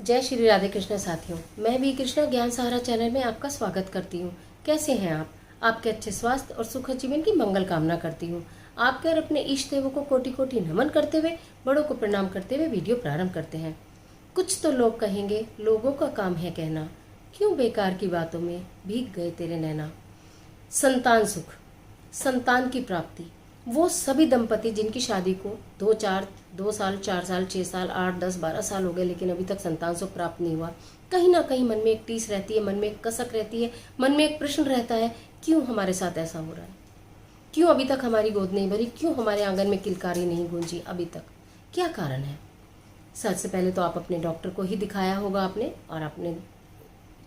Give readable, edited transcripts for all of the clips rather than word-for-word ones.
जय श्री राधे कृष्ण साथियों, मैं भी कृष्णा ज्ञान सहारा चैनल में आपका स्वागत करती हूँ। कैसे हैं आप? आपके अच्छे स्वास्थ्य और सुख जीवन की मंगल कामना करती हूँ। आपके और अपने इष्ट देवों को कोटि कोटि नमन करते हुए, बड़ों को प्रणाम करते हुए वीडियो प्रारंभ करते हैं। कुछ तो लोग कहेंगे, लोगों का काम है कहना, क्यों बेकार की बातों में भीग गए तेरे नैना। संतान सुख, संतान की प्राप्ति, वो सभी दंपति जिनकी शादी को 2 साल 4 साल 6 साल 8 10 12 साल हो गए लेकिन अभी तक संतान सुख प्राप्त नहीं हुआ। कहीं ना कहीं मन में एक टीस रहती है, मन में एक कसक रहती है, मन में एक प्रश्न रहता है, क्यों हमारे साथ ऐसा हो रहा है, क्यों अभी तक हमारी गोद नहीं भरी, क्यों हमारे आंगन में किलकारी नहीं गूंजी अभी तक, क्या कारण है। सबसे पहले तो आप अपने डॉक्टर को ही दिखाया होगा आपने, और आपने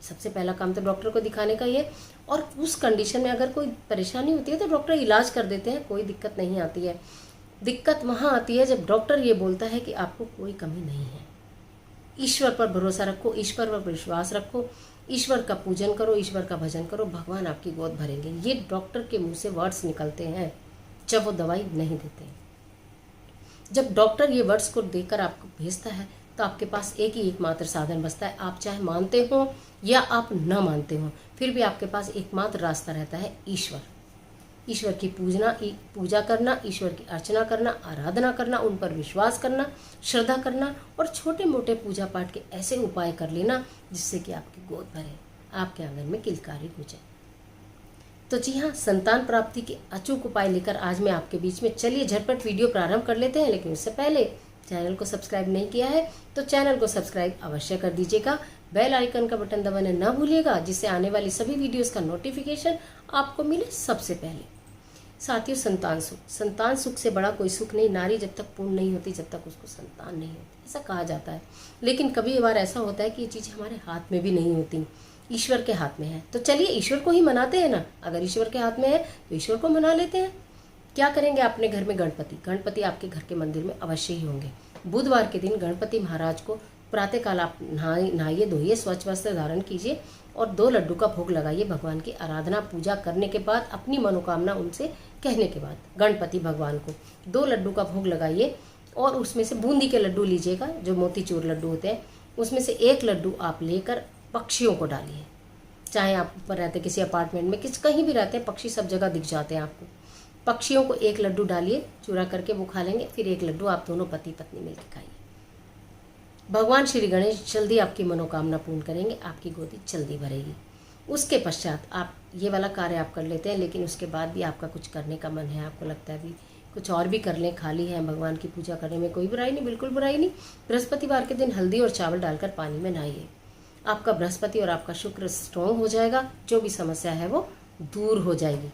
सबसे पहला काम तो डॉक्टर को दिखाने का ही है। और उस कंडीशन में अगर कोई परेशानी होती है तो डॉक्टर इलाज कर देते हैं, कोई दिक्कत नहीं आती है। दिक्कत वहाँ आती है जब डॉक्टर ये बोलता है कि आपको कोई कमी नहीं है। ईश्वर पर भरोसा रखो, ईश्वर पर विश्वास रखो, ईश्वर का पूजन करो, ईश्वर का भजन करो, भगवान आपकी गोद भरेंगे। ये डॉक्टर के मुंह से वर्ड्स निकलते हैं जब वो दवाई नहीं देते। जब डॉक्टर ये वर्ड्स को देकर आपको भेजता है तो आपके पास एक ही एकमात्र साधन बचता है। आप चाहे मानते हो या आप न मानते हो, फिर भी आपके पास एकमात्र रास्ता रहता है ईश्वर। ईश्वर की पूजा करना, ईश्वर की अर्चना करना, आराधना करना, उन पर विश्वास करना, श्रद्धा करना, और छोटे मोटे पूजा पाठ के ऐसे उपाय कर लेना जिससे कि आपकी गोद भरे, आपके आंगन में किलकारी गूंजे। तो जी हाँ, संतान प्राप्ति के अचूक उपाय लेकर आज मैं आपके बीच में। चलिए झटपट वीडियो प्रारंभ कर लेते हैं, लेकिन उससे पहले चैनल को सब्सक्राइब नहीं किया है तो चैनल को सब्सक्राइब अवश्य कर दीजिएगा। बेल आइकन का बटन दबाना न भूलिएगा, जिससे आने वाली सभी वीडियोस का नोटिफिकेशन आपको मिले सबसे पहले। साथियों, संतान सुख, संतान सुख से बड़ा कोई सुख नहीं। नारी जब तक पूर्ण नहीं होती, जब तक उसको संतान नहीं होती, ऐसा कहा जाता है। लेकिन कभी बार ऐसा होता है कि ये चीज़ हमारे हाथ में भी नहीं होती, ईश्वर के हाथ में है। तो चलिए ईश्वर को ही मनाते हैं ना। अगर ईश्वर के हाथ में है तो ईश्वर को मना लेते हैं। क्या करेंगे? अपने घर में गणपति आपके घर के मंदिर में अवश्य ही होंगे। बुधवार के दिन गणपति महाराज को प्रातःकाल आप नहाइए धोइए, स्वच्छ वस्त्र धारण कीजिए और 2 लड्डू का भोग लगाइए। भगवान की आराधना पूजा करने के बाद, अपनी मनोकामना उनसे कहने के बाद, गणपति भगवान को 2 लड्डू का भोग लगाइए। और उसमें से बूंदी के लड्डू लीजिएगा, जो मोतीचूर लड्डू होते हैं। उसमें से 1 लड्डू आप लेकर पक्षियों को डालिए। चाहे आप ऊपर रहते किसी अपार्टमेंट में, कहीं भी रहते हैं, पक्षी सब जगह दिख जाते हैं आपको। पक्षियों को 1 लड्डू डालिए, चूरा करके वो खा लेंगे। फिर 1 लड्डू आप दोनों पति पत्नी मिलकर खाइए। भगवान श्री गणेश जल्दी आपकी मनोकामना पूर्ण करेंगे, आपकी गोदी जल्दी भरेगी। उसके पश्चात आप ये वाला कार्य आप कर लेते हैं, लेकिन उसके बाद भी आपका कुछ करने का मन है, आपको लगता है भी कुछ और भी कर लें, खाली है भगवान की पूजा करने में कोई बुराई नहीं, बिल्कुल बुराई नहीं। बृहस्पतिवार के दिन हल्दी और चावल डालकर पानी में नहाइए। आपका बृहस्पति और आपका शुक्र स्ट्रॉन्ग हो जाएगा, जो भी समस्या है वो दूर हो जाएगी।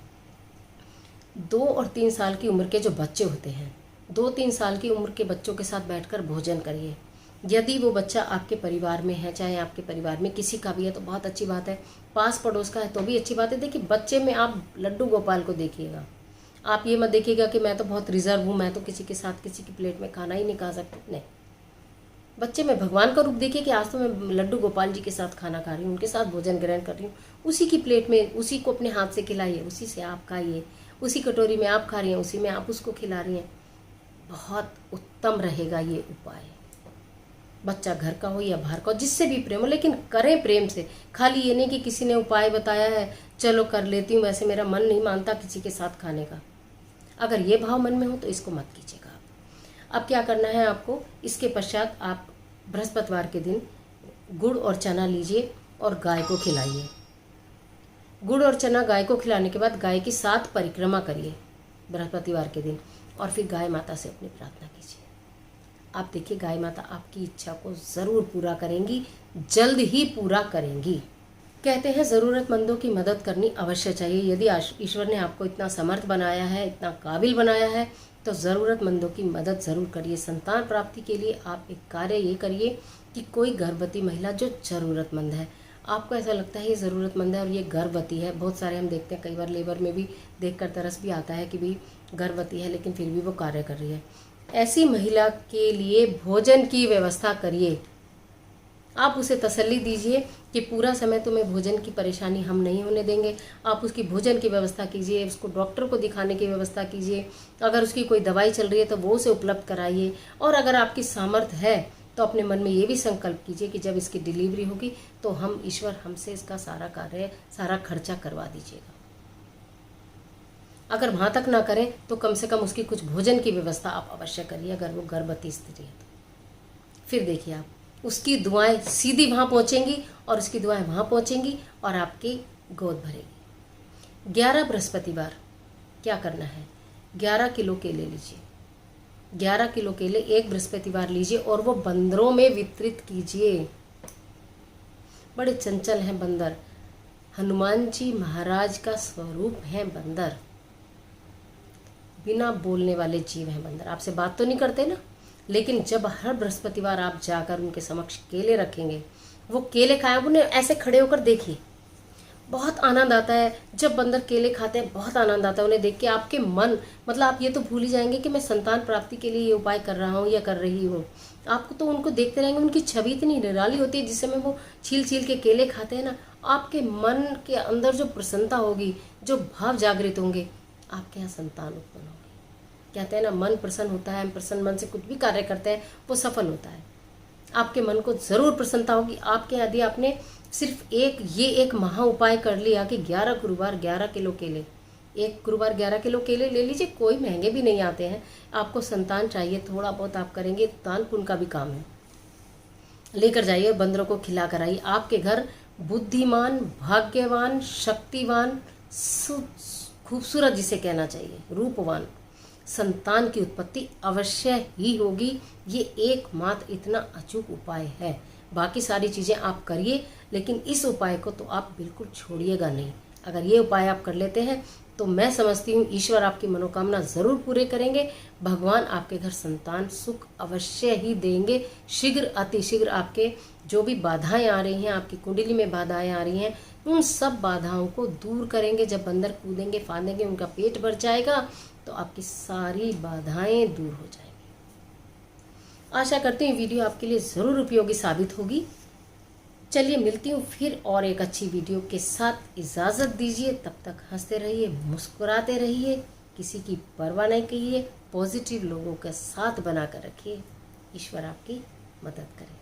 2 और 3 साल की उम्र के जो बच्चे होते हैं, 2-3 साल की उम्र के बच्चों के साथ बैठकर भोजन करिए। यदि वो बच्चा आपके परिवार में है, चाहे आपके परिवार में किसी का भी है तो बहुत अच्छी बात है, पास पड़ोस का है तो भी अच्छी बात है। देखिए, बच्चे में आप लड्डू गोपाल को देखिएगा। आप ये मत देखिएगा कि मैं तो बहुत रिजर्व हूँ, मैं तो किसी के साथ किसी की प्लेट में खाना ही नहीं खा सकती। नहीं, बच्चे में भगवान का रूप देखिए कि आज तो मैं लड्डू गोपाल जी के साथ खाना खा रही हूँ, उनके साथ भोजन ग्रहण कर रही हूँ। उसी की प्लेट में, उसी को अपने हाथ से खिलाइए, उसी से आप खाइए। उसी कटोरी में आप खा रही हैं, उसी में आप उसको खिला रही हैं। बहुत उत्तम रहेगा ये उपाय। बच्चा घर का हो या बाहर का हो, जिससे भी प्रेम हो, लेकिन करें प्रेम से। खाली ये नहीं कि किसी ने उपाय बताया है चलो कर लेती हूँ, वैसे मेरा मन नहीं मानता किसी के साथ खाने का। अगर ये भाव मन में हो तो इसको मत कीजिएगा। अब क्या करना है आपको? इसके पश्चात आप बृहस्पतिवार के दिन गुड़ और चना लीजिए और गाय को खिलाइए। गुड़ और चना गाय को खिलाने के बाद गाय की 7 परिक्रमा करिए बृहस्पतिवार के दिन, और फिर गाय माता से अपनी प्रार्थना कीजिए। आप देखिए, गाय माता आपकी इच्छा को ज़रूर पूरा करेंगी, जल्द ही पूरा करेंगी। कहते हैं ज़रूरतमंदों की मदद करनी अवश्य चाहिए। यदि ईश्वर ने आपको इतना समर्थ बनाया है, इतना काबिल बनाया है, तो ज़रूरतमंदों की मदद ज़रूर करिए। संतान प्राप्ति के लिए आप एक कार्य ये करिए कि कोई गर्भवती महिला जो ज़रूरतमंद है, आपको ऐसा लगता है ये ज़रूरतमंद है और ये गर्भवती है, बहुत सारे हम देखते हैं, कई बार लेबर में भी देखकर तरस भी आता है कि भाई गर्भवती है लेकिन फिर भी वो कार्य कर रही है। ऐसी महिला के लिए भोजन की व्यवस्था करिए। आप उसे तसल्ली दीजिए कि पूरा समय तुम्हें भोजन की परेशानी हम नहीं होने देंगे। आप उसकी भोजन की व्यवस्था कीजिए, उसको डॉक्टर को दिखाने की व्यवस्था कीजिए। अगर उसकी कोई दवाई चल रही है तो वो उसे उपलब्ध कराइए। और अगर आपकी सामर्थ्य है तो अपने मन में ये भी संकल्प कीजिए कि जब इसकी डिलीवरी होगी तो हम ईश्वर हमसे इसका सारा कार्य, सारा खर्चा करवा दीजिएगा। अगर वहाँ तक ना करें तो कम से कम उसकी कुछ भोजन की व्यवस्था आप अवश्य करिए, अगर वो गर्भवती स्त्री है तो। फिर देखिए आप उसकी दुआएं सीधी वहाँ पहुँचेंगी और उसकी दुआएं वहाँ पहुँचेंगी और आपकी गोद भरेगी। 11 बृहस्पतिवार क्या करना है, 11 किलो केले लीजिए, 11 किलो केले एक बृहस्पतिवार लीजिए और वो बंदरों में वितरित कीजिए। बड़े चंचल हैं बंदर, हनुमान जी महाराज का स्वरूप है बंदर, बिना बोलने वाले जीव हैं बंदर। आपसे बात तो नहीं करते ना, लेकिन जब हर बृहस्पतिवार आप जाकर उनके समक्ष केले रखेंगे, वो केले खाए, उन्हें ऐसे खड़े होकर देखिए, बहुत आनंद आता है। जब बंदर केले खाते हैं बहुत आनंद आता है उन्हें देख के। आपके मन, मतलब आप ये तो भूल ही जाएंगे कि मैं संतान प्राप्ति के लिए ये उपाय कर रहा हूँ या कर रही हूँ। आपको तो उनको देखते रहेंगे, उनकी छवि इतनी निराली होती है जिस समय वो छील छील के केले खाते हैं ना, आपके मन के अंदर जो प्रसन्नता होगी, जो भाव जागृत होंगे, आपके यहाँ संतान उत्पन्न होगी। कहते हैं ना, मन प्रसन्न होता है, हम प्रसन्न मन से कुछ भी कार्य करते हैं वो सफल होता है। आपके मन को जरूर प्रसन्नता होगी। आपके यदि आपने सिर्फ एक महा उपाय कर लिया कि 11 गुरुवार 11 किलो केले, एक गुरुवार 11 किलो केले ले लीजिए, कोई महंगे भी नहीं आते हैं। आपको संतान चाहिए, थोड़ा बहुत आप करेंगे, दान पुण्य का भी काम है, लेकर जाइए, बंदरों को खिला कर आइए। आपके घर बुद्धिमान, भाग्यवान, शक्तिवान, खूबसूरत जिसे कहना चाहिए, रूपवान संतान की उत्पत्ति अवश्य ही होगी। ये एकमात्र इतना अचूक उपाय है। बाकी सारी चीज़ें आप करिए, लेकिन इस उपाय को तो आप बिल्कुल छोड़िएगा नहीं। अगर ये उपाय आप कर लेते हैं तो मैं समझती हूँ ईश्वर आपकी मनोकामना ज़रूर पूरे करेंगे। भगवान आपके घर संतान सुख अवश्य ही देंगे। शीघ्र, अतिशीघ्र आपके जो भी बाधाएं आ रही हैं, आपकी कुंडली में बाधाएं आ रही हैं, उन सब बाधाओं को दूर करेंगे। जब बंदर कूदेंगे, फांदेंगे, उनका पेट भर जाएगा तो आपकी सारी बाधाएं दूर हो जाएंगी। आशा करती हूँ वीडियो आपके लिए ज़रूर उपयोगी साबित होगी। चलिए मिलती हूँ फिर और एक अच्छी वीडियो के साथ। इजाज़त दीजिए, तब तक हंसते रहिए, मुस्कुराते रहिए, किसी की परवाह नहीं कीजिए, पॉजिटिव लोगों का साथ बनाकर रखिए। ईश्वर आपकी मदद करे।